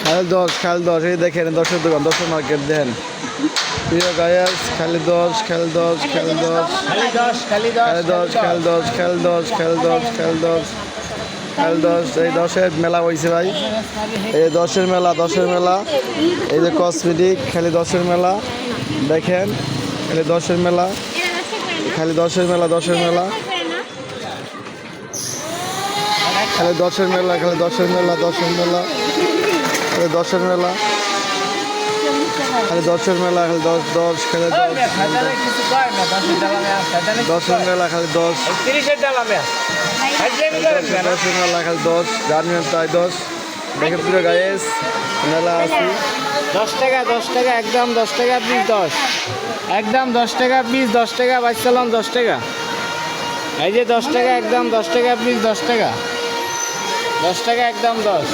খালি 10 এই দেখেন 10-এর দোকান 10-এর মার্কেট দেখেন প্রিয় গায়াস খালি 10 খালি 10 খালি 10 খালি 10 এই 10-এর মেলা হয়েছে ভাই এই 10-এর মেলা এই যে কসমেটিক খালি 10-এর মেলা দেখেন খালি 10-এর মেলা খালি 10-এর মেলা খালি 10-এর মেলা খালি 10-এর মেলা খালি 10-এর মেলা খালি 10-এর মেলা খালি 10-এর মেলা খালি 10 খালি 10-এর মেলা খালি 10 10-এর মেলা খালি 10 জানেন তাই 10 দেখেন পুরো গায়েস মেলা আছে 10 টাকা একদম 10 টাকা পিস 10 একদম 10 টাকা পিস 10 টাকা বাইসালাম 10 টাকা এই যে 10 টাকা একদম 10 টাকা পিস 10 টাকা 10 টাকা একদম 10